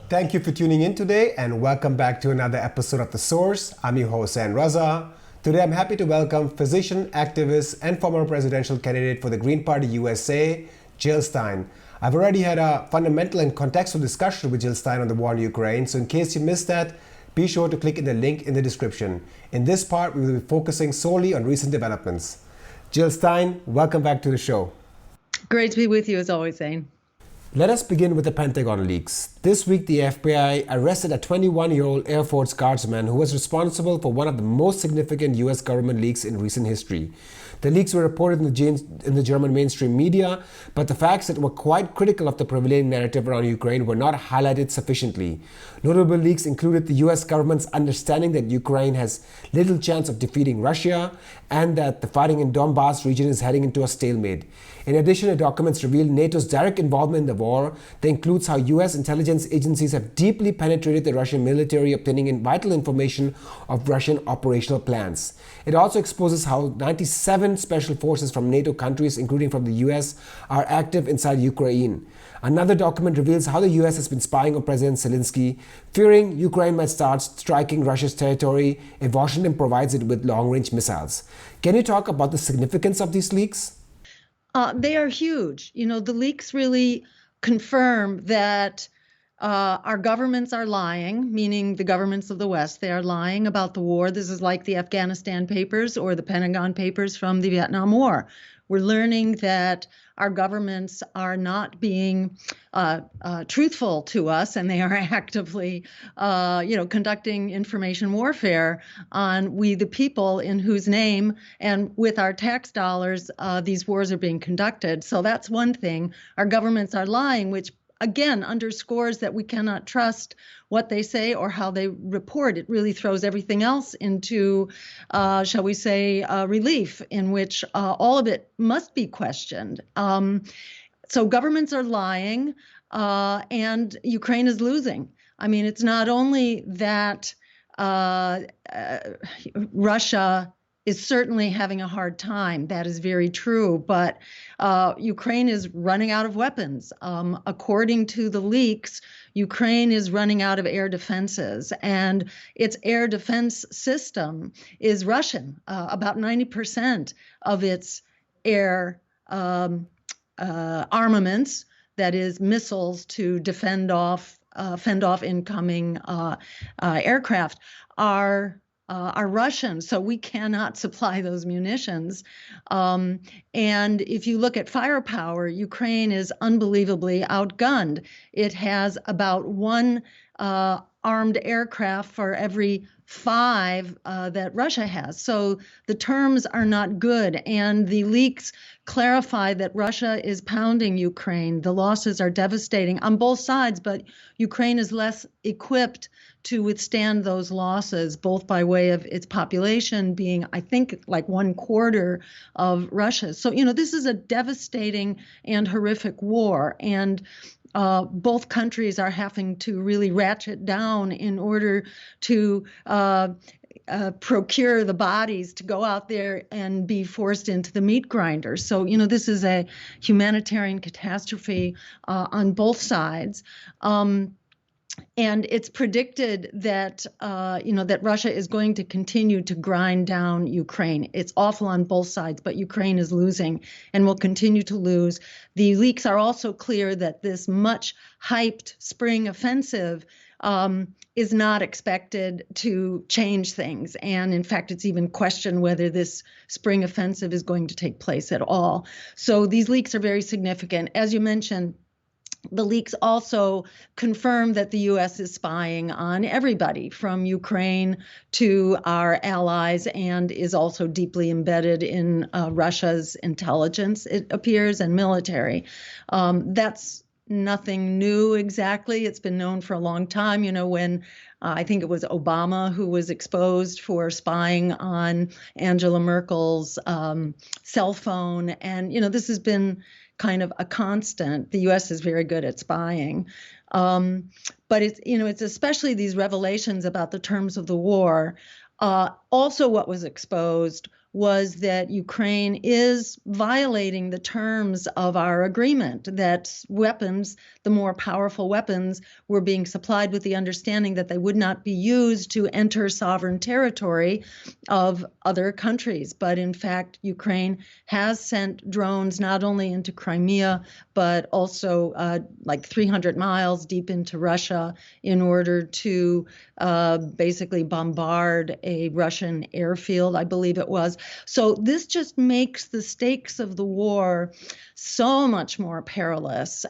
Thank you for tuning in today and welcome back to another episode of The Source. I'm your host, Raza. Today I'm happy to welcome physician, activist, and former presidential candidate for the Green Party USA, Jill Stein. I've already had a fundamental and contextual discussion with Jill Stein on the war in Ukraine, so in case you missed that, be sure to click in the link in the description. In this part, we will be focusing solely on recent developments. Jill Stein, welcome back to the show. Great to be with you as always, Zane. Let us begin with the Pentagon Leaks. This week, the FBI arrested a 21-year-old Air Force guardsman who was responsible for one of the most significant US government leaks in recent history. The leaks were reported in the German mainstream media, but the facts that were quite critical of the prevailing narrative around Ukraine were not highlighted sufficiently. Notable leaks included the US government's understanding that Ukraine has little chance of defeating Russia and that the fighting in Donbass region is heading into a stalemate. In addition, the documents reveal NATO's direct involvement in the war. That includes how US intelligence agencies have deeply penetrated the Russian military, obtaining vital information of Russian operational plans. It also exposes how 97 special forces from NATO countries, including from the US, are active inside Ukraine. Another document reveals how the US has been spying on President Zelensky, fearing Ukraine might start striking Russia's territory if Washington provides it with long-range missiles. Can you talk about the significance of these leaks? They are huge. You know, the leaks really confirm that our governments are lying, meaning the governments of the West. They are lying about the war. This is like the Afghanistan papers or the Pentagon papers from the Vietnam War. We're learning that our governments are not being truthful to us, and they are actively, conducting information warfare on we, the people, in whose name and with our tax dollars these wars are being conducted. So that's one thing. Our governments are lying, which again underscores that we cannot trust what they say or how they report. It really throws everything else into, shall we say, relief, in which all of it must be questioned. So governments are lying, and Ukraine is losing. I mean, it's not only that Russia is certainly having a hard time. That is very true. But Ukraine is running out of weapons. According to the leaks, Ukraine is running out of air defenses, and its air defense system is Russian. About 90% of its air armaments, that is missiles to fend off incoming aircraft, are Russian, so we cannot supply those munitions. And if you look at firepower, Ukraine is unbelievably outgunned. It has about one armed aircraft for every 5 that Russia has. So the terms are not good, and the leaks clarify that Russia is pounding Ukraine. The losses are devastating on both sides, but Ukraine is less equipped to withstand those losses, both by way of its population being, I think, like 1/4 of Russia's. So, this is a devastating and horrific war. And both countries are having to really ratchet down in order to procure the bodies to go out there and be forced into the meat grinder. So, this is a humanitarian catastrophe on both sides. And it's predicted that, that Russia is going to continue to grind down Ukraine. It's awful on both sides, but Ukraine is losing and will continue to lose. The leaks are also clear that this much hyped spring offensive is not expected to change things. And in fact, it's even questioned whether this spring offensive is going to take place at all. So these leaks are very significant. As you mentioned, the leaks also confirm that the U.S. is spying on everybody from Ukraine to our allies, and is also deeply embedded in Russia's intelligence, it appears, and military. That's nothing new exactly. It's been known for a long time. When I think it was Obama who was exposed for spying on Angela Merkel's cell phone. And, this has been kind of a constant. The U.S. is very good at spying. But it's especially these revelations about the terms of the war. Also, what was exposed was that Ukraine is violating the terms of our agreement, that weapons, the more powerful weapons, were being supplied with the understanding that they would not be used to enter sovereign territory of other countries. But in fact, Ukraine has sent drones not only into Crimea, but also like 300 miles deep into Russia in order to basically bombard a Russian airfield, I believe it was. So this just makes the stakes of the war so much more perilous.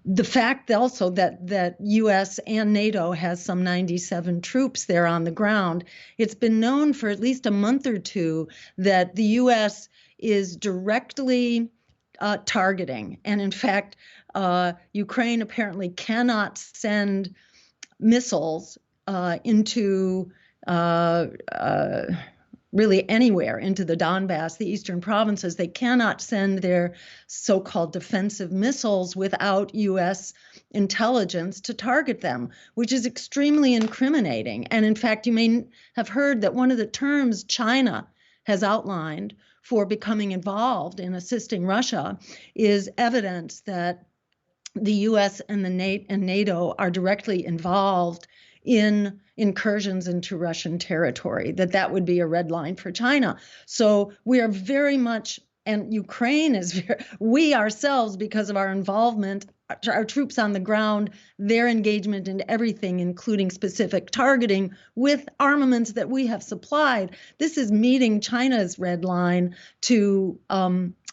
The fact also that U.S. and NATO has some 97 troops there on the ground, it's been known for at least a month or two that the U.S. is directly targeting. And in fact, Ukraine apparently cannot send missiles into really anywhere into the Donbass, the eastern provinces. They cannot send their so-called defensive missiles without U.S. intelligence to target them, which is extremely incriminating. And in fact, you may have heard that one of the terms China has outlined for becoming involved in assisting Russia is evidence that the U.S. and NATO are directly involved in incursions into Russian territory, that would be a red line for China. So we are very much, and Ukraine is, we ourselves, because of our involvement, our troops on the ground, their engagement in everything, including specific targeting with armaments that we have supplied, this is meeting China's red line to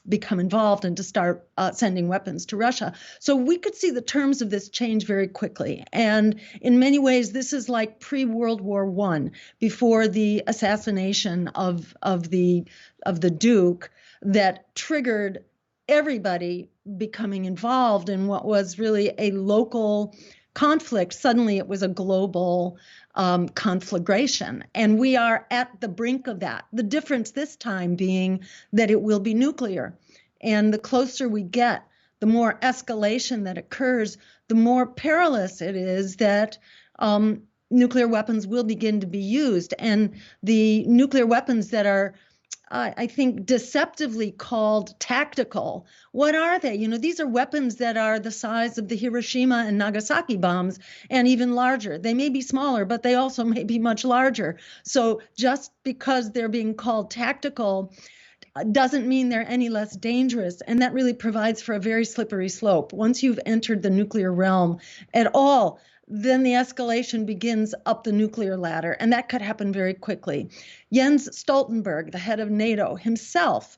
become involved and to start sending weapons to Russia. So we could see the terms of this change very quickly. And in many ways, this is like pre-World War I, before the assassination of the Duke, that triggered everybody becoming involved in what was really a local conflict. Suddenly it was a global conflagration. And we are at the brink of that. The difference this time being that it will be nuclear. And the closer we get, the more escalation that occurs, the more perilous it is that nuclear weapons will begin to be used. And the nuclear weapons that are I think, deceptively called tactical. What are they? These are weapons that are the size of the Hiroshima and Nagasaki bombs and even larger. They may be smaller, but they also may be much larger. So just because they're being called tactical doesn't mean they're any less dangerous. And that really provides for a very slippery slope. Once you've entered the nuclear realm at all, then the escalation begins up the nuclear ladder, and that could happen very quickly. Jens Stoltenberg, the head of NATO himself,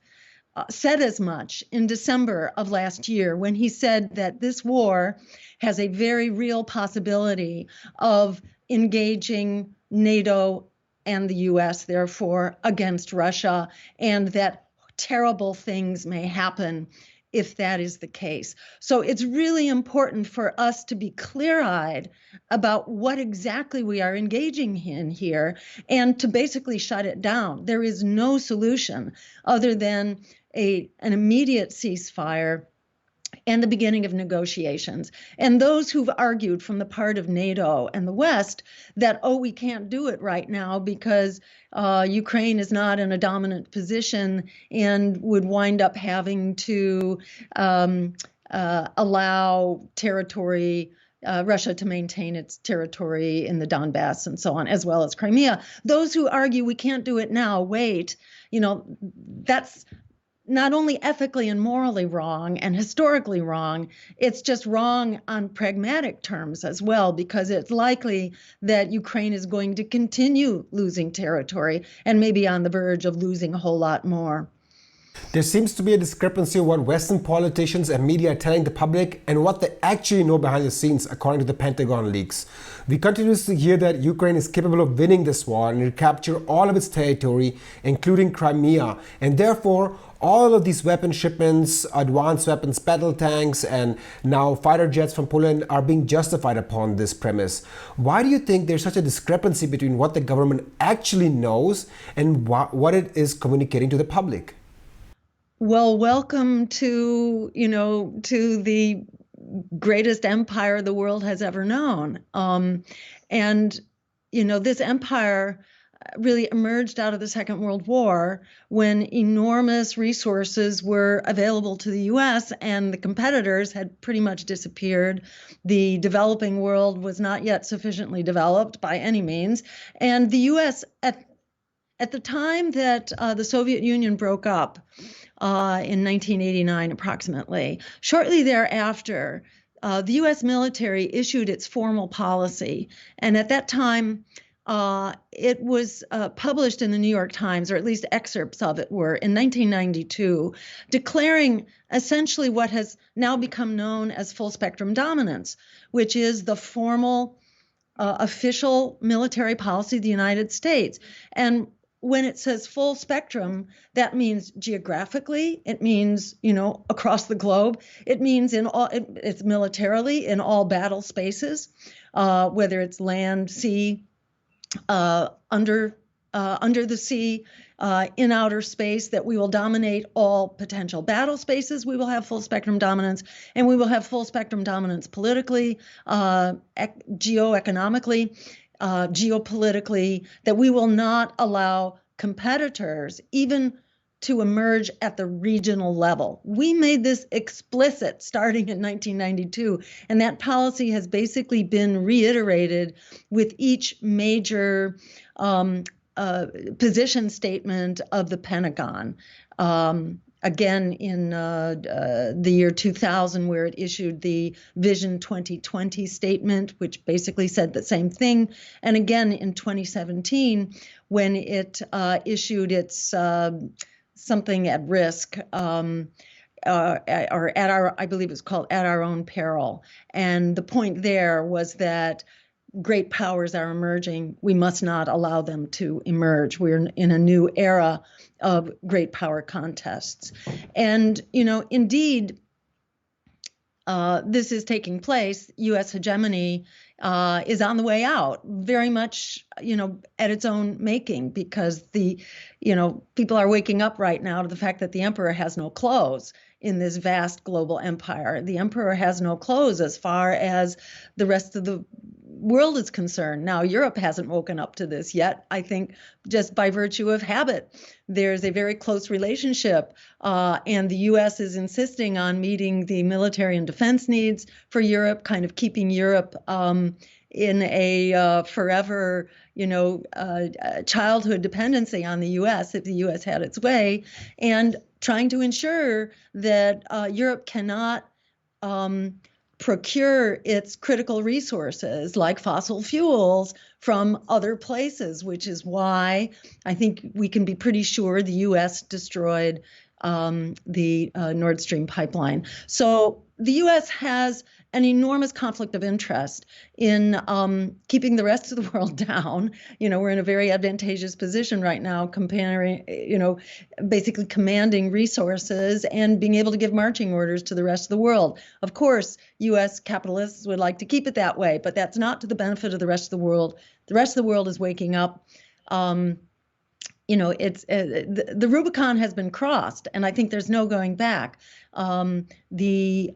said as much in December of last year when he said that this war has a very real possibility of engaging NATO and the U.S., therefore, against Russia, and that terrible things may happen if that is the case. So it's really important for us to be clear-eyed about what exactly we are engaging in here and to basically shut it down. There is no solution other than an immediate ceasefire and the beginning of negotiations. And those who've argued from the part of NATO and the West that, we can't do it right now because Ukraine is not in a dominant position and would wind up having to allow territory, Russia to maintain its territory in the Donbass and so on, as well as Crimea. Those who argue we can't do it now, wait, that's not only ethically and morally wrong and historically wrong, it's just wrong on pragmatic terms as well, because it's likely that Ukraine is going to continue losing territory and maybe on the verge of losing a whole lot more. There seems to be a discrepancy of what Western politicians and media are telling the public and what they actually know behind the scenes, according to the Pentagon Leaks. We continuously hear that Ukraine is capable of winning this war and recapture all of its territory, including Crimea, and therefore all of these weapon shipments, advanced weapons, battle tanks, and now fighter jets from Poland are being justified upon this premise. Why do you think there's such a discrepancy between what the government actually knows and what it is communicating to the public? Well, welcome to the greatest empire the world has ever known. And this empire really emerged out of the Second World War, when enormous resources were available to the US and the competitors had pretty much disappeared. The developing world was not yet sufficiently developed by any means. And the US, at the time that the Soviet Union broke up in 1989 approximately, shortly thereafter, the US military issued its formal policy. And at that time, it was published in the New York Times, or at least excerpts of it were, in 1992, declaring essentially what has now become known as full spectrum dominance, which is the formal official military policy of the United States. And when it says full spectrum, that means geographically, it means, across the globe, it means it's militarily in all battle spaces, whether it's land, sea, under the sea, in outer space, that we will dominate all potential battle spaces. We will have full spectrum dominance, and we will have full spectrum dominance politically, geoeconomically, geopolitically, that we will not allow competitors even to emerge at the regional level. We made this explicit starting in 1992, and that policy has basically been reiterated with each major position statement of the Pentagon. Again, in the year 2000, where it issued the Vision 2020 statement, which basically said the same thing. And again, in 2017, when it issued its something at risk, or at our, I believe it's called At Our Own Peril. And the point there was that great powers are emerging. We must not allow them to emerge. We're in a new era of great power contests. And, indeed, this is taking place. U.S. hegemony is on the way out, very much, at its own making, because people are waking up right now to the fact that the emperor has no clothes in this vast global empire. The emperor has no clothes as far as the rest of the world is concerned. Now, Europe hasn't woken up to this yet. I think just by virtue of habit, there's a very close relationship, and the U.S. is insisting on meeting the military and defense needs for Europe, kind of keeping Europe in a forever, childhood dependency on the U.S. if the U.S. had its way, and trying to ensure that Europe cannot procure its critical resources like fossil fuels from other places, which is why I think we can be pretty sure the U.S. destroyed the Nord Stream pipeline. So the U.S. has an enormous conflict of interest in keeping the rest of the world down. We're in a very advantageous position right now, comparing, basically commanding resources and being able to give marching orders to the rest of the world. Of course, U.S. capitalists would like to keep it that way, but that's not to the benefit of the rest of the world. The rest of the world is waking up. It's the Rubicon has been crossed, and I think there's no going back. The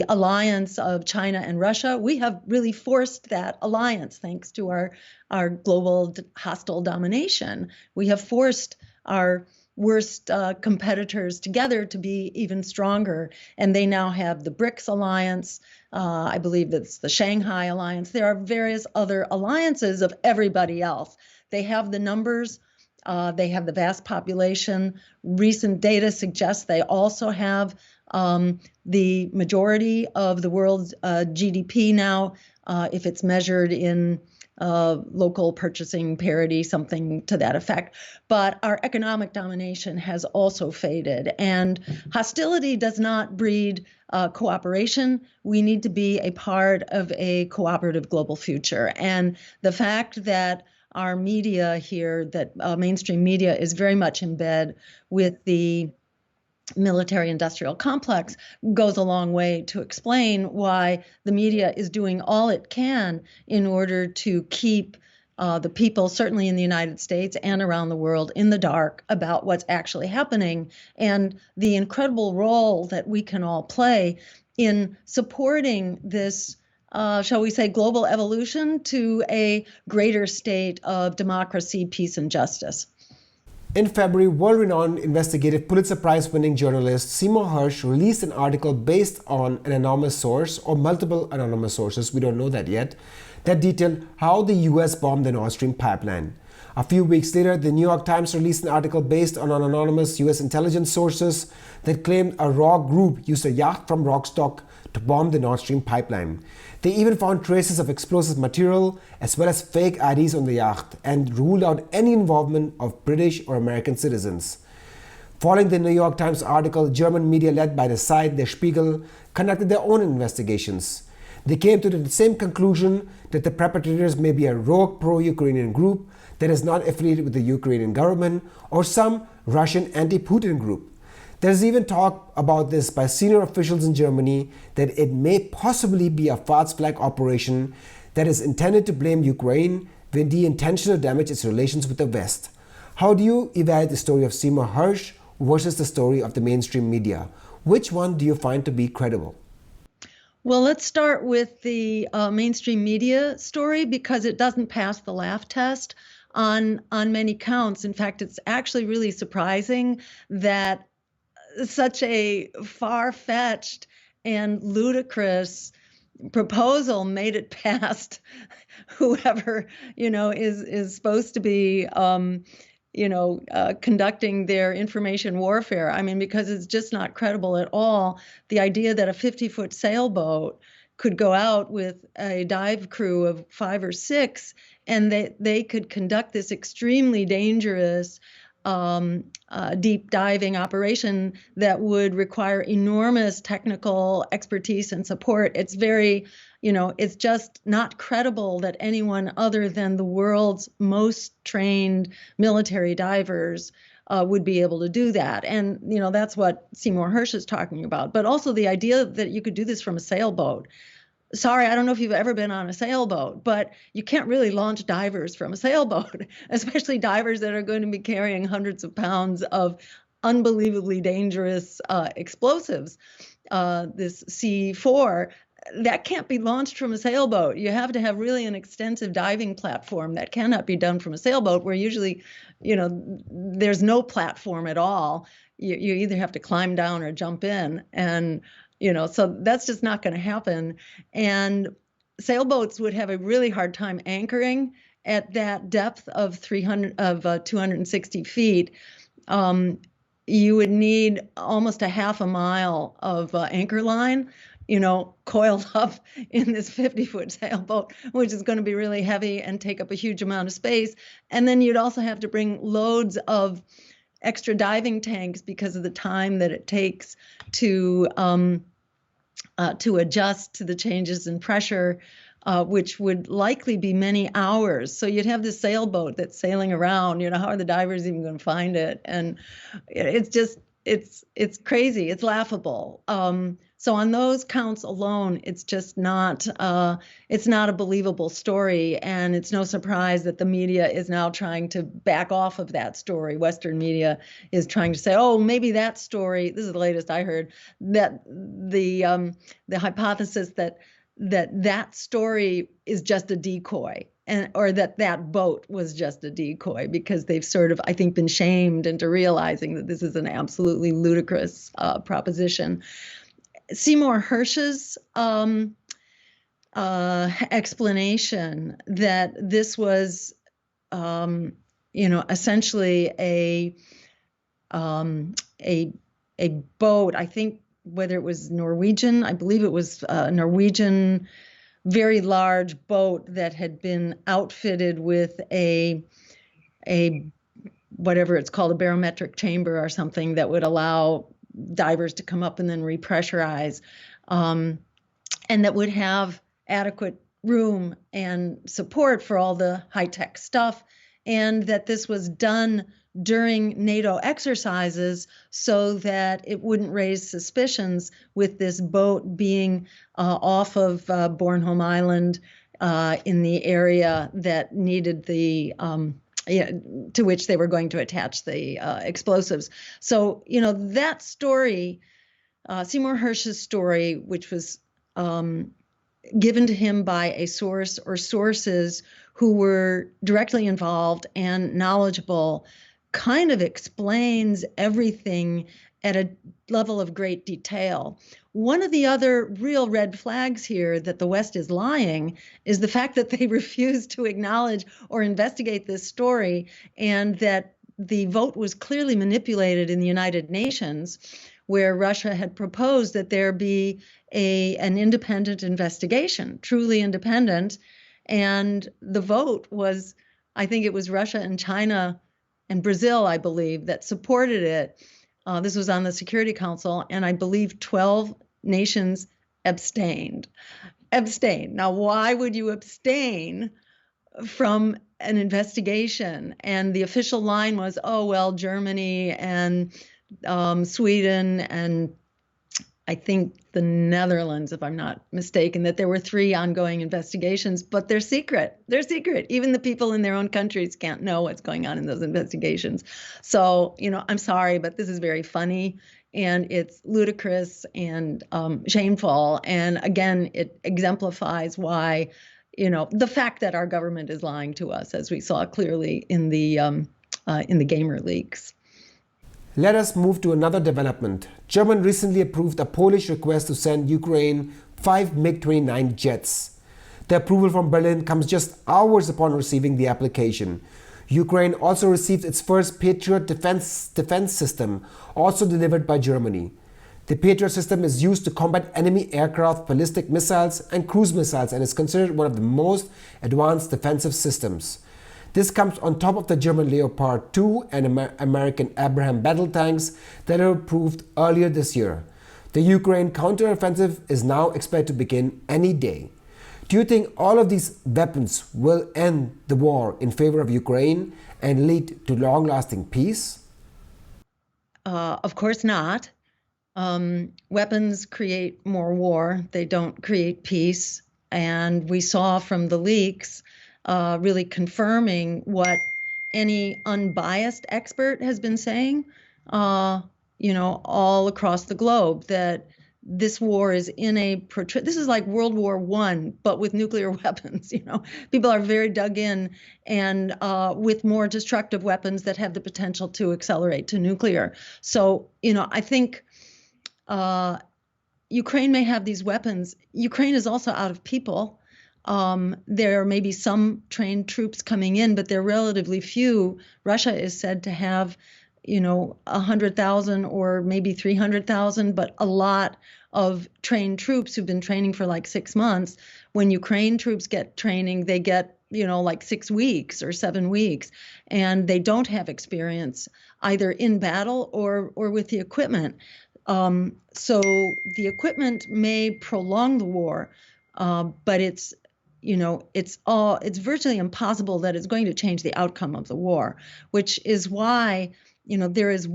alliance of China and Russia, we have really forced that alliance thanks to our global hostile domination. We have forced our worst competitors together to be even stronger, and they now have the BRICS alliance. I believe that's the Shanghai alliance. There are various other alliances of everybody else. They have the numbers. They have the vast population. Recent data suggests they also have the majority of the world's GDP now, if it's measured in local purchasing parity, something to that effect. But our economic domination has also faded, and hostility does not breed cooperation. We need to be a part of a cooperative global future. And the fact that our media here, that mainstream media is very much in bed with the military-industrial complex, goes a long way to explain why the media is doing all it can in order to keep the people, certainly in the United States and around the world, in the dark about what's actually happening, and the incredible role that we can all play in supporting this shall we say, global evolution to a greater state of democracy, peace, and justice. In February, world-renowned investigative Pulitzer Prize-winning journalist Seymour Hersh released an article based on an anonymous source, or multiple anonymous sources, we don't know that yet, that detailed how the US bombed the Nord Stream pipeline. A few weeks later, the New York Times released an article based on anonymous US intelligence sources that claimed a raw group used a yacht from Rostock to bomb the Nord Stream pipeline. They even found traces of explosive material as well as fake IDs on the yacht and ruled out any involvement of British or American citizens. Following the New York Times article, German media led by the site Der Spiegel conducted their own investigations. They came to the same conclusion that the perpetrators may be a rogue pro-Ukrainian group that is not affiliated with the Ukrainian government or some Russian anti-Putin group. There's even talk about this by senior officials in Germany that it may possibly be a false flag operation that is intended to blame Ukraine with the intention to damage its relations with the West. How do you evaluate the story of Seymour Hersh versus the story of the mainstream media? Which one do you find to be credible? Well, let's start with the mainstream media story because it doesn't pass the laugh test on many counts. In fact, it's actually really surprising that such a far-fetched and ludicrous proposal made it past whoever is supposed to be conducting their information warfare. I mean, because it's just not credible at all. The idea that a 50-foot sailboat could go out with a dive crew of 5 or 6 and they could conduct this extremely dangerous deep diving operation that would require enormous technical expertise and support. It's very, it's just not credible that anyone other than the world's most trained military divers would be able to do that. And, that's what Seymour Hersh is talking about. But also the idea that you could do this from a sailboat. Sorry, I don't know if you've ever been on a sailboat, but you can't really launch divers from a sailboat, especially divers that are going to be carrying hundreds of pounds of unbelievably dangerous explosives. This C4, that can't be launched from a sailboat. You have to have really an extensive diving platform that cannot be done from a sailboat, where usually, there's no platform at all. You either have to climb down or jump in, and so that's just not going to happen. And sailboats would have a really hard time anchoring at that depth of 260 feet. You would need almost a half a mile of anchor line, coiled up in this 50-foot sailboat, which is going to be really heavy and take up a huge amount of space. And then you'd also have to bring loads of extra diving tanks because of the time that it takes to adjust to the changes in pressure, which would likely be many hours. So you'd have this sailboat that's sailing around. How are the divers even going to find it? And it's just, it's crazy. It's laughable. So on those counts alone, it's just not, it's not a believable story. And it's no surprise that the media is now trying to back off of that story. Western media is trying to say, oh, maybe that story, this is the latest I heard, that the hypothesis that story is just a decoy, or that boat was just a decoy, because they've sort of, I think, been shamed into realizing that this is an absolutely ludicrous proposition. Seymour Hersh's explanation that this was, essentially a boat, I think, whether it was Norwegian, I believe it was a Norwegian, very large boat that had been outfitted with a whatever it's called, a barometric chamber or something that would allow divers to come up and then repressurize, and that would have adequate room and support for all the high-tech stuff, and that this was done during NATO exercises so that it wouldn't raise suspicions with this boat being off of Bornholm Island in the area that needed the to which they were going to attach the explosives. So, that story, Seymour Hersh's story, which was given to him by a source or sources who were directly involved and knowledgeable kind of explains everything at a level of great detail. One of the other real red flags here that the West is lying is the fact that they refuse to acknowledge or investigate this story, and that the vote was clearly manipulated in the United Nations, where Russia had proposed that there be an independent investigation, truly independent. And the vote was, I think it was Russia and China and Brazil, I believe, that supported it. This was on the Security Council, and I believe 12 nations abstained. Now, why would you abstain from an investigation? And the official line was, oh, well, Germany and Sweden and I think the Netherlands, if I'm not mistaken, that there were 3 ongoing investigations, but they're secret. They're secret. Even the people in their own countries can't know what's going on in those investigations. So, I'm sorry, but this is very funny, and it's ludicrous and shameful. And again, it exemplifies why, the fact that our government is lying to us, as we saw clearly in the gamer leaks. Let us move to another development. Germany recently approved a Polish request to send Ukraine 5 MiG-29 jets. The approval from Berlin comes just hours upon receiving the application. Ukraine also received its first Patriot defense system, also delivered by Germany. The Patriot system is used to combat enemy aircraft, ballistic missiles, and cruise missiles, and is considered one of the most advanced defensive systems. This comes on top of the German Leopard 2 and American Abrams battle tanks that were approved earlier this year. The Ukraine counteroffensive is now expected to begin any day. Do you think all of these weapons will end the war in favor of Ukraine and lead to long-lasting peace? Of course not. Weapons create more war. They don't create peace. And we saw from the leaks really confirming what any unbiased expert has been saying, all across the globe, that this war is this is like World War I, but with nuclear weapons. People are very dug in, and with more destructive weapons that have the potential to accelerate to nuclear. So, I think Ukraine may have these weapons. Ukraine is also out of people. There may be some trained troops coming in, but they're relatively few. Russia is said to have, 100,000 or maybe 300,000, but a lot of trained troops who've been training for like 6 months. When Ukraine troops get training, they get, like 6 weeks or 7 weeks, and they don't have experience either in battle or with the equipment. So the equipment may prolong the war, but it's virtually impossible that it's going to change the outcome of the war, which is why, there's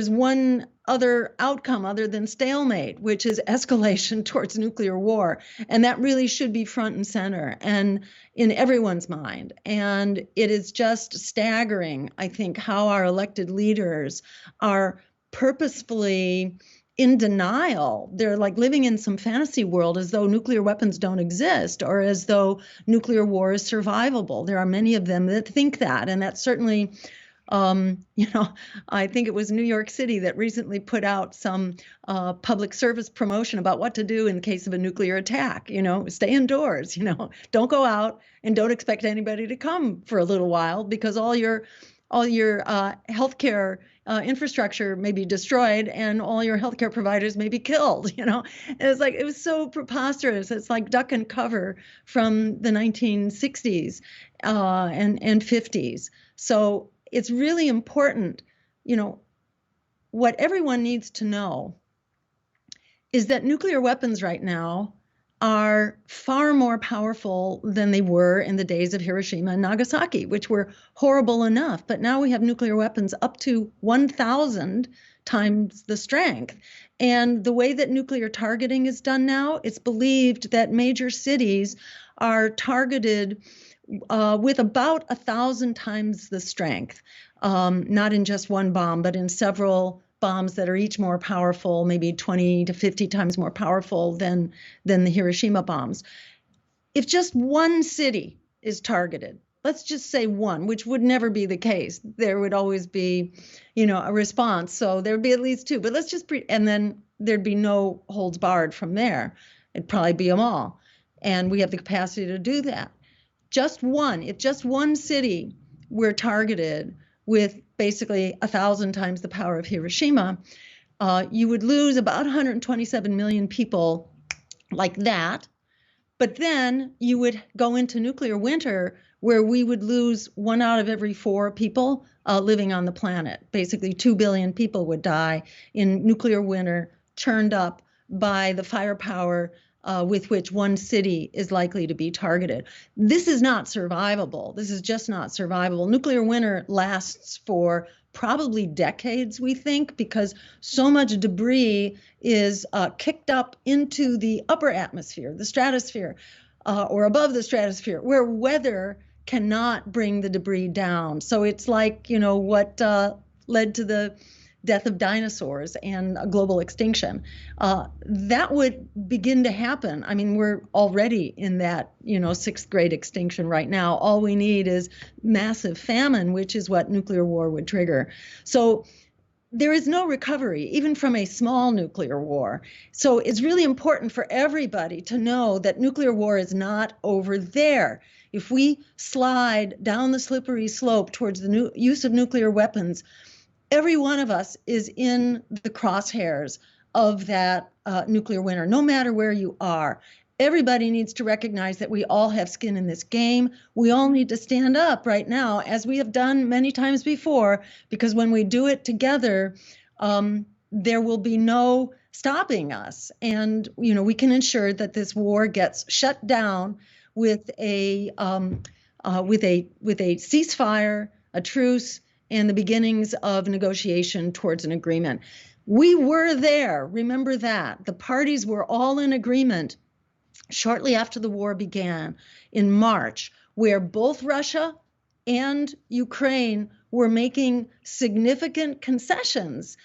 one other outcome other than stalemate, which is escalation towards nuclear war. And that really should be front and center and in everyone's mind. And it is just staggering, I think, how our elected leaders are purposefully in denial. They're like living in some fantasy world as though nuclear weapons don't exist, or as though nuclear war is survivable. There are many of them that think that. And that's certainly, I think it was New York City that recently put out some public service promotion about what to do in case of a nuclear attack. Stay indoors, don't go out, and don't expect anybody to come for a little while, because all your healthcare infrastructure may be destroyed, and all your healthcare providers may be killed. And it was so preposterous. It's like duck and cover from the 1960s and 50s. So it's really important. What everyone needs to know is that nuclear weapons right now are far more powerful than they were in the days of Hiroshima and Nagasaki, which were horrible enough. But now we have nuclear weapons up to 1,000 times the strength. And the way that nuclear targeting is done now, it's believed that major cities are targeted with about 1,000 times the strength, not in just one bomb, but in several bombs that are each more powerful, maybe 20 to 50 times more powerful than the Hiroshima bombs. If just one city is targeted, let's just say one, which would never be the case. There would always be, a response. So there would be at least two, but let's just, and then there'd be no holds barred from there. It'd probably be them all. And we have the capacity to do that. If just one city were targeted with basically 1,000 times the power of Hiroshima, you would lose about 127 million people like that. But then you would go into nuclear winter where we would lose 1 out of every 4 people living on the planet. Basically, 2 billion people would die in nuclear winter, churned up by the firepower with which one city is likely to be targeted. This is not survivable. This is just not survivable. Nuclear winter lasts for probably decades, we think, because so much debris is kicked up into the upper atmosphere, the stratosphere, or above the stratosphere, where weather cannot bring the debris down. So it's like, what led to the death of dinosaurs and a global extinction. That would begin to happen. I mean, we're already in that, 6th grade extinction right now. All we need is massive famine, which is what nuclear war would trigger. So there is no recovery, even from a small nuclear war. So it's really important for everybody to know that nuclear war is not over there. If we slide down the slippery slope towards the use of nuclear weapons, every one of us is in the crosshairs of that nuclear winter, no matter where you are. Everybody needs to recognize that we all have skin in this game. We all need to stand up right now, as we have done many times before, because when we do it together, there will be no stopping us. And, we can ensure that this war gets shut down with a ceasefire, a truce, and the beginnings of negotiation towards an agreement. We were there. Remember that. The parties were all in agreement shortly after the war began in March, where both Russia and Ukraine were making significant concessions,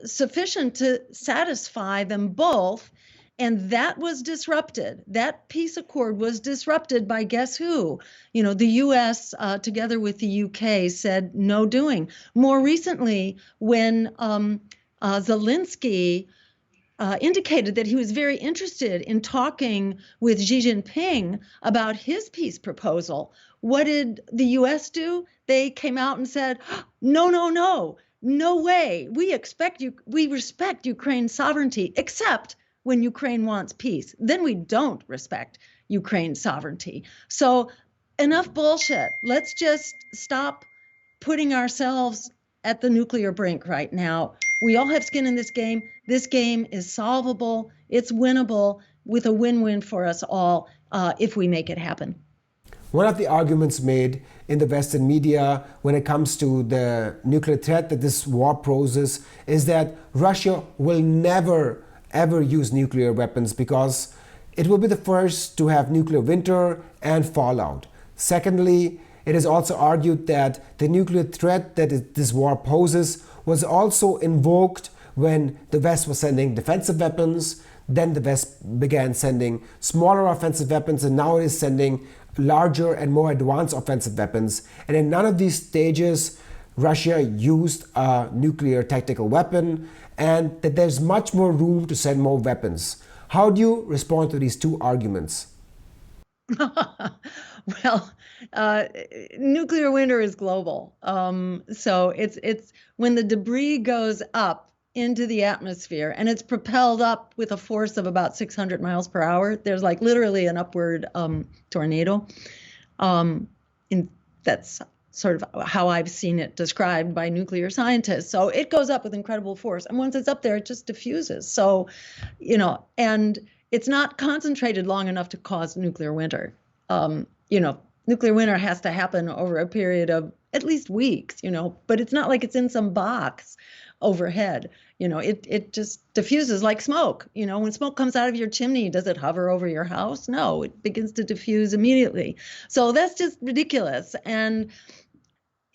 sufficient to satisfy them both. And that was disrupted. That peace accord was disrupted by guess who? The U.S. Together with the U.K. said no doing. More recently, when Zelensky indicated that he was very interested in talking with Xi Jinping about his peace proposal, what did the U.S. do? They came out and said, no way. We respect Ukraine's sovereignty, except when Ukraine wants peace. Then we don't respect Ukraine's sovereignty. So enough bullshit. Let's just stop putting ourselves at the nuclear brink right now. We all have skin in this game. This game is solvable. It's winnable with a win-win for us all if we make it happen. One of the arguments made in the Western media when it comes to the nuclear threat that this war poses is that Russia will never ever use nuclear weapons because it will be the first to have nuclear winter and fallout. Secondly, it is also argued that the nuclear threat that this war poses was also invoked when the West was sending defensive weapons, then the West began sending smaller offensive weapons, and now it is sending larger and more advanced offensive weapons. And in none of these stages, Russia used a nuclear tactical weapon, and that there's much more room to send more weapons. How do you respond to these two arguments? Well, nuclear winter is global. So it's when the debris goes up into the atmosphere and it's propelled up with a force of about 600 miles per hour. There's like literally an upward tornado. That's sort of how I've seen it described by nuclear scientists. So it goes up with incredible force. And once it's up there, it just diffuses. So, and it's not concentrated long enough to cause nuclear winter. Nuclear winter has to happen over a period of at least weeks, but it's not like it's in some box overhead. It just diffuses like smoke. When smoke comes out of your chimney, does it hover over your house? No, it begins to diffuse immediately. So that's just ridiculous. And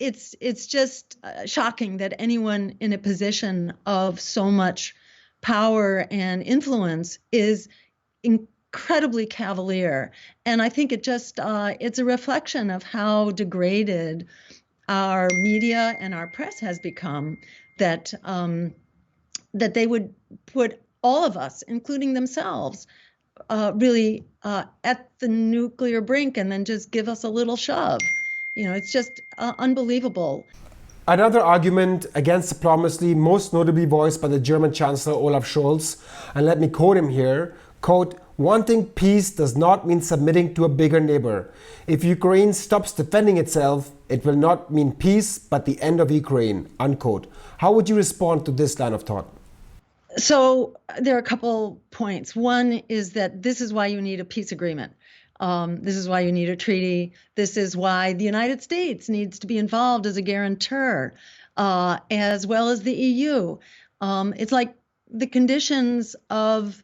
it's just shocking that anyone in a position of so much power and influence is incredibly cavalier. And I think it just it's a reflection of how degraded our media and our press has become, that that they would put all of us, including themselves, really at the nuclear brink and then just give us a little shove. It's just unbelievable. Another argument against diplomacy, most notably voiced by the German Chancellor Olaf Scholz, and let me quote him here, quote, "Wanting peace does not mean submitting to a bigger neighbor. If Ukraine stops defending itself, it will not mean peace, but the end of Ukraine," unquote. How would you respond to this line of thought? So there are a couple points. One is that this is why you need a peace agreement. This is why you need a treaty. This is why the United States needs to be involved as a guarantor, as well as the EU. It's like the conditions of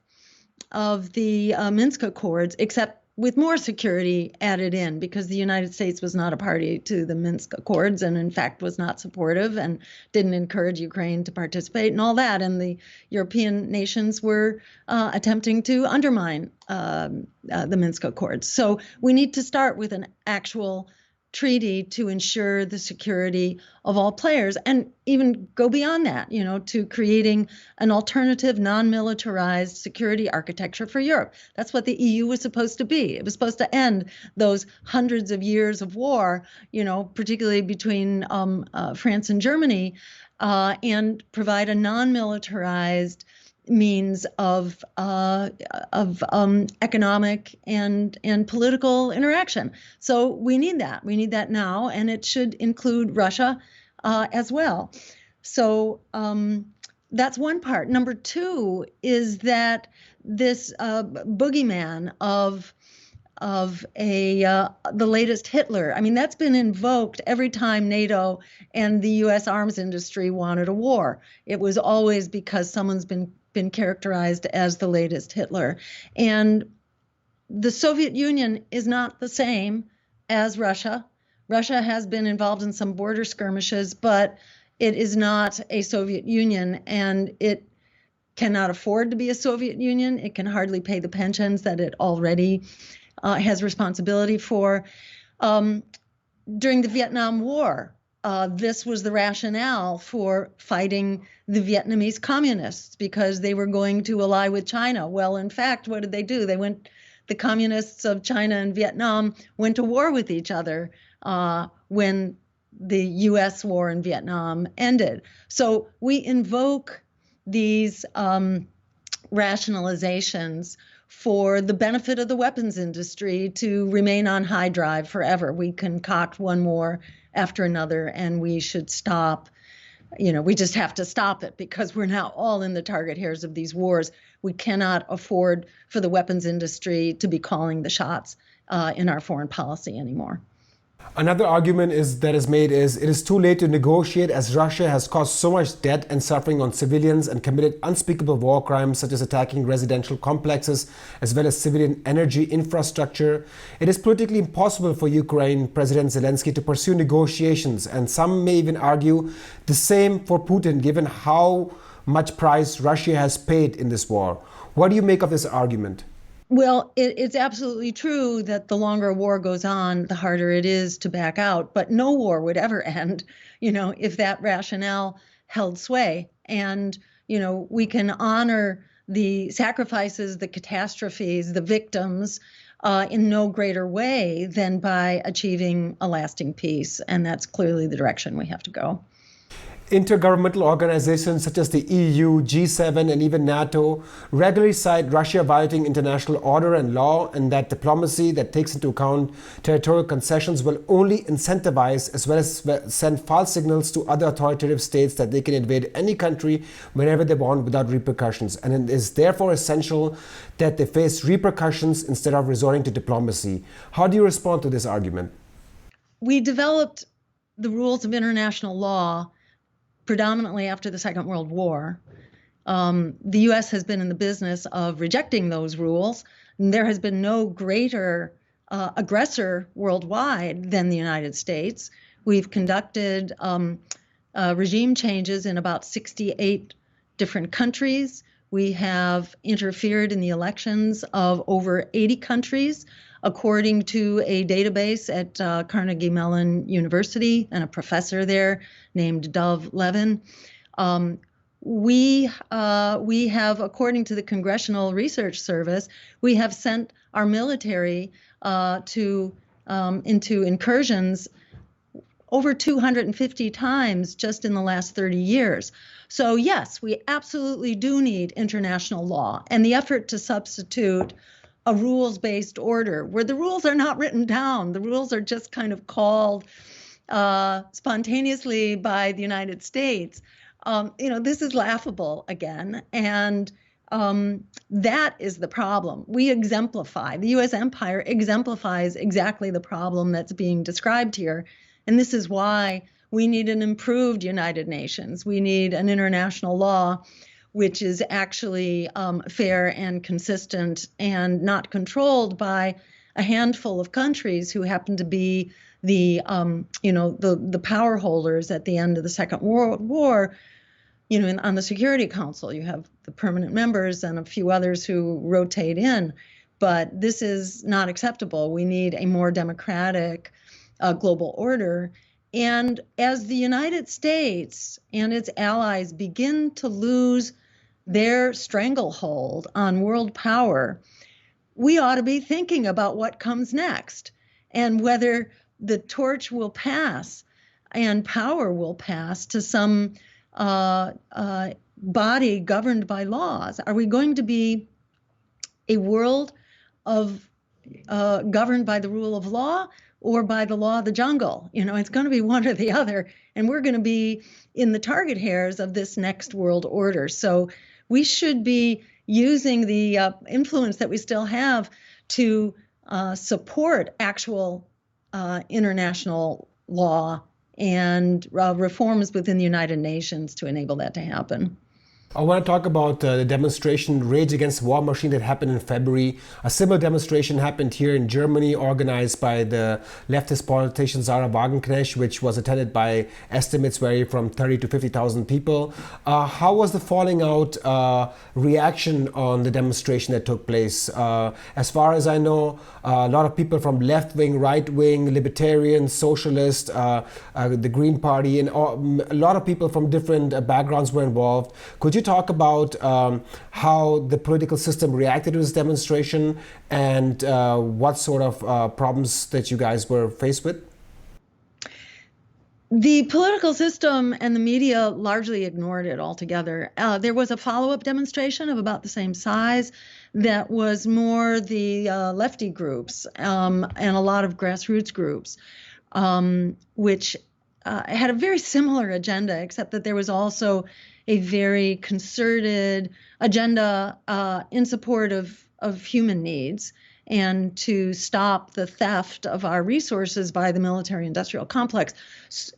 the Minsk Accords, except with more security added in, because the United States was not a party to the Minsk Accords and in fact was not supportive and didn't encourage Ukraine to participate and all that. And the European nations were attempting to undermine the Minsk Accords. So we need to start with an actual treaty to ensure the security of all players, and even go beyond that, to creating an alternative non-militarized security architecture for Europe. That's what the EU was supposed to be. It was supposed to end those hundreds of years of war, particularly between France and Germany, and provide a non-militarized means of economic and political interaction. So we need that. We need that now, and it should include Russia as well. So that's one part. Number two is that this boogeyman of the latest Hitler. I mean, that's been invoked every time NATO and the U.S. arms industry wanted a war. It was always because someone's been characterized as the latest Hitler. And the Soviet Union is not the same as Russia. Russia has been involved in some border skirmishes, but it is not a Soviet Union, and it cannot afford to be a Soviet Union. It can hardly pay the pensions that it already has responsibility for. During the Vietnam War, this was the rationale for fighting the Vietnamese communists, because they were going to ally with China. Well, in fact, what did they do? The communists of China and Vietnam went to war with each other when the U.S. war in Vietnam ended. So we invoke these rationalizations for the benefit of the weapons industry to remain on high drive forever. We concoct one war after another, and we should stop. We just have to stop it, because we're now all in the target hairs of these wars. We cannot afford for the weapons industry to be calling the shots in our foreign policy anymore. Another argument that is made is it is too late to negotiate, as Russia has caused so much death and suffering on civilians and committed unspeakable war crimes such as attacking residential complexes as well as civilian energy infrastructure. It is politically impossible for Ukraine President Zelensky to pursue negotiations, and some may even argue the same for Putin, given how much price Russia has paid in this war. What do you make of this argument? Well, it's absolutely true that the longer a war goes on, the harder it is to back out. But no war would ever end, if that rationale held sway. And, we can honor the sacrifices, the catastrophes, the victims in no greater way than by achieving a lasting peace. And that's clearly the direction we have to go. Intergovernmental organizations such as the EU, G7, and even NATO regularly cite Russia violating international order and law, and that diplomacy that takes into account territorial concessions will only incentivize as well as send false signals to other authoritative states that they can invade any country whenever they want without repercussions. And it is therefore essential that they face repercussions instead of resorting to diplomacy. How do you respond to this argument? We developed the rules of international law predominantly after the Second World War. The U.S. has been in the business of rejecting those rules. And there has been no greater aggressor worldwide than the United States. We've conducted regime changes in about 68 different countries. We have interfered in the elections of over 80 countries, according to a database at Carnegie Mellon University and a professor there named Dov Levin. We have, according to the Congressional Research Service, we have sent our military into incursions over 250 times just in the last 30 years. So yes, we absolutely do need international law and the effort to substitute a rules-based order where the rules are not written down. The rules are just kind of called spontaneously by the United States. This is laughable again. And that is the problem. We exemplify, the US empire exemplifies exactly the problem that's being described here. And this is why we need an improved United Nations. We need an international law which is actually fair and consistent and not controlled by a handful of countries who happen to be the power holders at the end of the Second World War. On the Security Council, you have the permanent members and a few others who rotate in, but this is not acceptable. We need a more democratic global order. And as the United States and its allies begin to lose their stranglehold on world power, we ought to be thinking about what comes next and whether the torch will pass and power will pass to some body governed by laws. Are we going to be a world of governed by the rule of law or by the law of the jungle? It's going to be one or the other, and we're going to be in the target hairs of this next world order. So we should be using the influence that we still have to support actual international law and reforms within the United Nations to enable that to happen. I want to talk about the demonstration Rage Against the War Machine that happened in February. A similar demonstration happened here in Germany, organized by the leftist politician Sarah Wagenknecht, which was attended by estimates vary from 30 to 50,000 people. How was the falling out reaction on the demonstration that took place? As far as I know, a lot of people from left-wing, right-wing, libertarian, socialist, the Green Party, and a lot of people from different backgrounds were involved. Could you talk about how the political system reacted to this demonstration and what sort of problems that you guys were faced with? The political system and the media largely ignored it altogether. There was a follow-up demonstration of about the same size that was more the lefty groups and a lot of grassroots groups, which had a very similar agenda, except that there was also a very concerted agenda in support of human needs and to stop the theft of our resources by the military-industrial complex.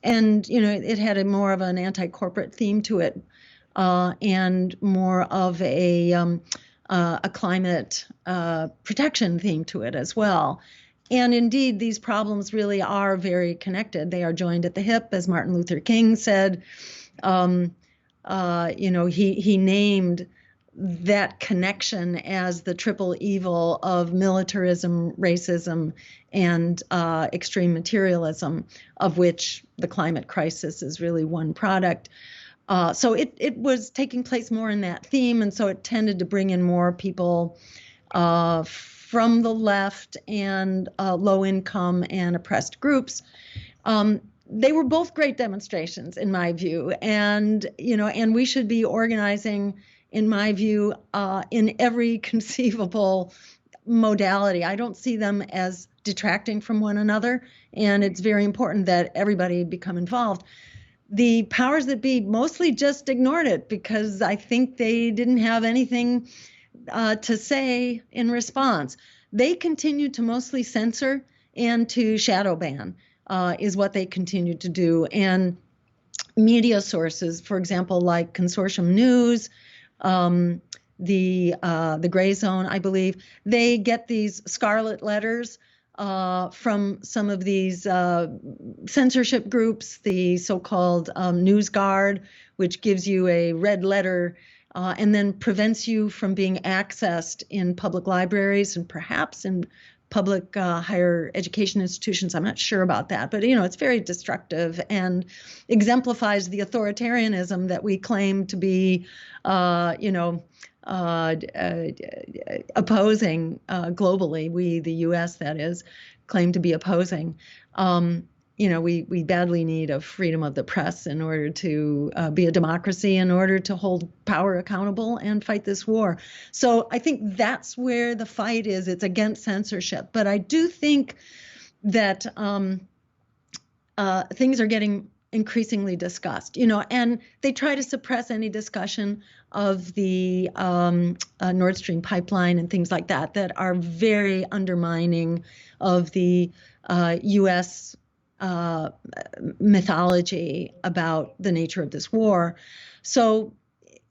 And, it had more of an anti-corporate theme to it and more of a climate protection theme to it as well. And indeed, these problems really are very connected. They are joined at the hip, as Martin Luther King said. He named that connection as the triple evil of militarism, racism, and extreme materialism, of which the climate crisis is really one product. So it was taking place more in that theme, and so it tended to bring in more people from the left and low income and oppressed groups. They were both great demonstrations, in my view, and we should be organizing, in my view, in every conceivable modality. I don't see them as detracting from one another, and it's very important that everybody become involved. The powers that be mostly just ignored it because I think they didn't have anything to say in response. They continued to mostly censor and to shadow ban. Is what they continued to do. And media sources, for example, like Consortium News, the Gray Zone, I believe, they get these scarlet letters from some of these censorship groups, the so-called News Guard, which gives you a red letter and then prevents you from being accessed in public libraries and perhaps in public higher education institutions. I'm not sure about that, but it's very destructive and exemplifies the authoritarianism that we claim to be, opposing globally. We, the U.S., that is, claim to be opposing. We badly need a freedom of the press in order to be a democracy, in order to hold power accountable and fight this war. So I think that's where the fight is. It's against censorship. But I do think that things are getting increasingly discussed, and they try to suppress any discussion of the Nordstream pipeline and things like that are very undermining of the U.S. Mythology about the nature of this war. So,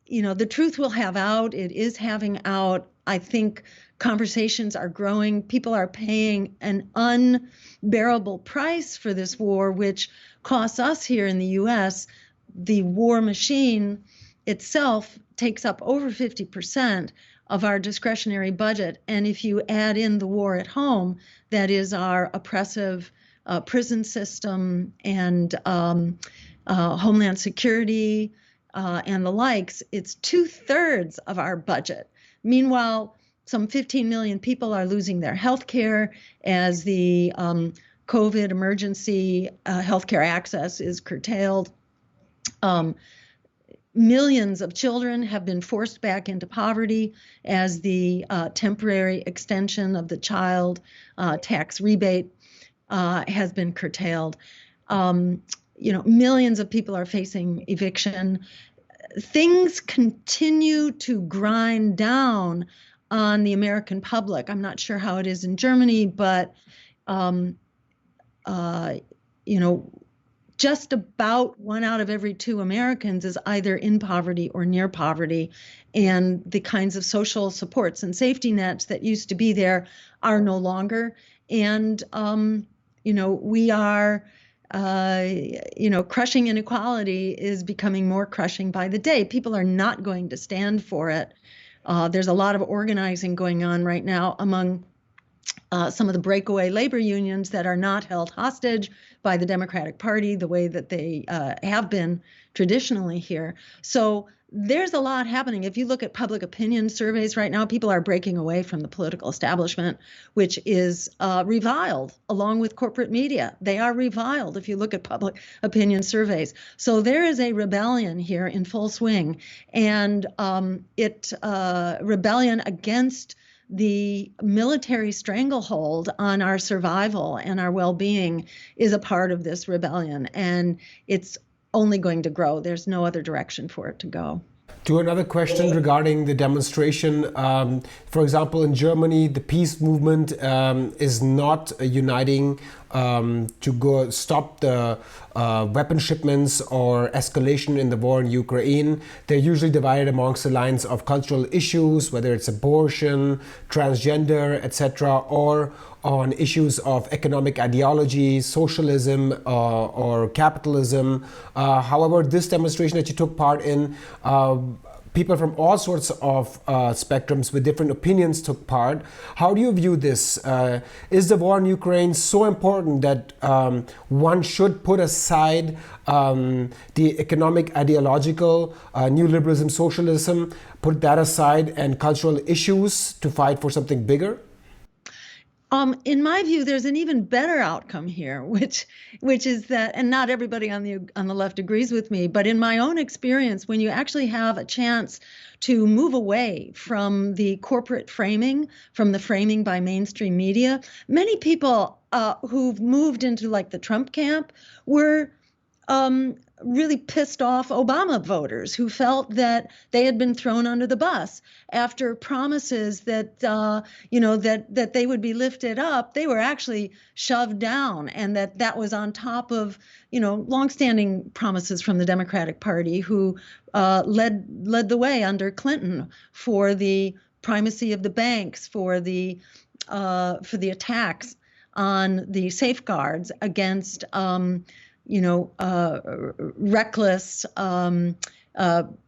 the truth will have out. It is having out. I think conversations are growing. People are paying an unbearable price for this war, which costs us here in the U.S. The war machine itself takes up over 50% of our discretionary budget. And if you add in the war at home, that is our oppressive prison system and Homeland Security and the likes, it's 2/3 of our budget. Meanwhile, some 15 million people are losing their health care as the COVID emergency healthcare access is curtailed. Millions of children have been forced back into poverty as the temporary extension of the child tax rebate has been curtailed. Millions of people are facing eviction. Things continue to grind down on the American public. I'm not sure how it is in Germany, but just about 1 out of every 2 Americans is either in poverty or near poverty. And the kinds of social supports and safety nets that used to be there are no longer. And, we are, crushing inequality is becoming more crushing by the day. People are not going to stand for it. There's a lot of organizing going on right now among some of the breakaway labor unions that are not held hostage by the Democratic Party the way that they have been traditionally here. So there's a lot happening. If you look at public opinion surveys right now, people are breaking away from the political establishment, which is reviled along with corporate media. They are reviled if you look at public opinion surveys. So there is a rebellion here in full swing, and rebellion against the military stranglehold on our survival and our well-being is a part of this rebellion, and it's only going to grow. There's no other direction for it to go. To another question regarding the demonstration, for example, in Germany, the peace movement is not uniting to go stop the weapon shipments or escalation in the war in Ukraine. They're usually divided amongst the lines of cultural issues, whether it's abortion, transgender, etc., or on issues of economic ideology, socialism, or capitalism. However, this demonstration that you took part in, people from all sorts of spectrums with different opinions took part. How do you view this? Is the war in Ukraine so important that one should put aside the economic, ideological, neoliberalism, socialism, put that aside, and cultural issues to fight for something bigger? In my view, there's an even better outcome here, which is that, and not everybody on the left agrees with me, but in my own experience, when you actually have a chance to move away from the corporate framing, from the framing by mainstream media, many people who've moved into like the Trump camp were really pissed off Obama voters who felt that they had been thrown under the bus after promises that, that they would be lifted up. They were actually shoved down, and that was on top of, longstanding promises from the Democratic Party, who led the way under Clinton for the primacy of the banks, for the attacks on the safeguards against, reckless,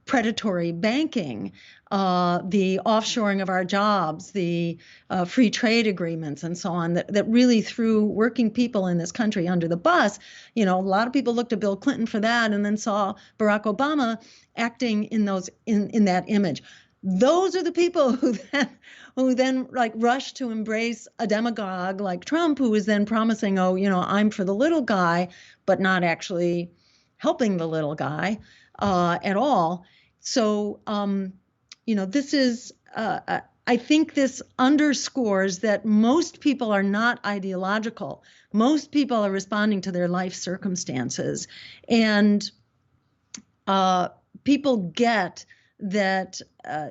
predatory banking, the offshoring of our jobs, the free trade agreements, and so on, that really threw working people in this country under the bus. A lot of people looked at Bill Clinton for that, and then saw Barack Obama acting in that image. Those are the people who then like rush to embrace a demagogue like Trump, who is then promising, I'm for the little guy, but not actually helping the little guy at all. So, this is, I think this underscores that most people are not ideological. Most people are responding to their life circumstances. And people get that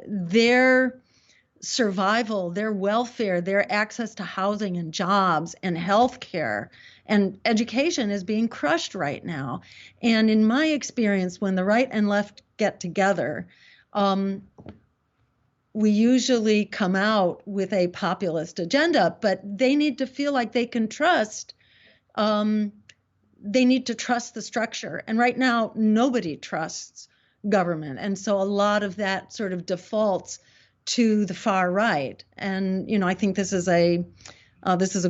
their survival, their welfare, their access to housing and jobs and health care and education is being crushed right now. And in my experience, when the right and left get together, we usually come out with a populist agenda, but they need to feel like they can trust, they need to trust the structure. And right now, nobody trusts government. And so a lot of that sort of defaults to the far right. And, I think this is a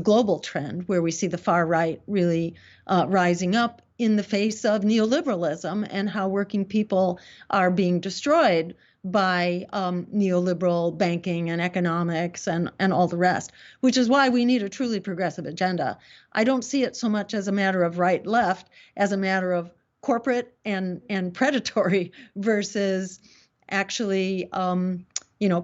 global trend where we see the far right really rising up in the face of neoliberalism and how working people are being destroyed by neoliberal banking and economics and all the rest, which is why we need a truly progressive agenda. I don't see it so much as a matter of right-left as a matter of corporate and predatory versus actually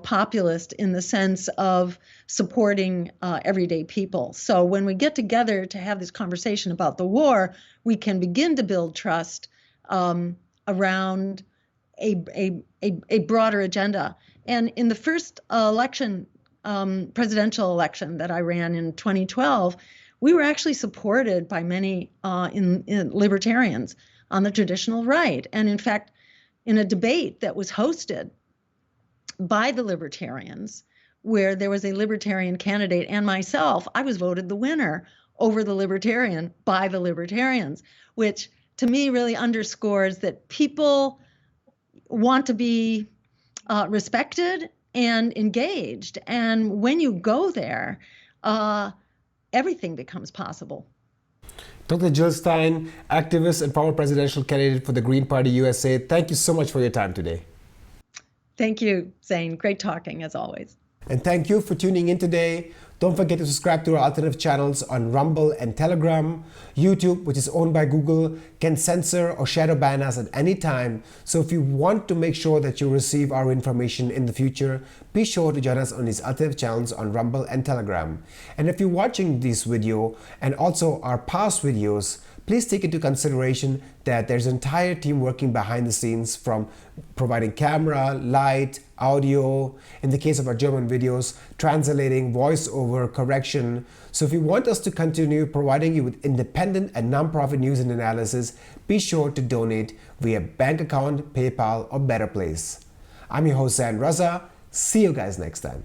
populist in the sense of supporting everyday people. So when we get together to have this conversation about the war, we can begin to build trust around a broader agenda. And in the first election, presidential election that I ran in 2012, we were actually supported by many in libertarians on the traditional right. And in fact, in a debate that was hosted by the libertarians, where there was a libertarian candidate and myself, I was voted the winner over the libertarian by the libertarians, which to me really underscores that people want to be respected and engaged. And when you go there, everything becomes possible. Dr. Jill Stein, activist and former presidential candidate for the Green Party USA, thank you so much for your time today. Thank you, Zane. Great talking, as always. And thank you for tuning in today. Don't forget to subscribe to our alternative channels on Rumble and Telegram. YouTube, which is owned by Google, can censor or shadow ban us at any time. So if you want to make sure that you receive our information in the future, be sure to join us on these alternative channels on Rumble and Telegram. And if you're watching this video and also our past videos, please take into consideration that there's an entire team working behind the scenes, from providing camera, light, audio, in the case of our German videos, translating, voiceover, correction. So if you want us to continue providing you with independent and non-profit news and analysis, be sure to donate via bank account, PayPal, or Better Place. I'm your host, Zane Raza. See you guys next time.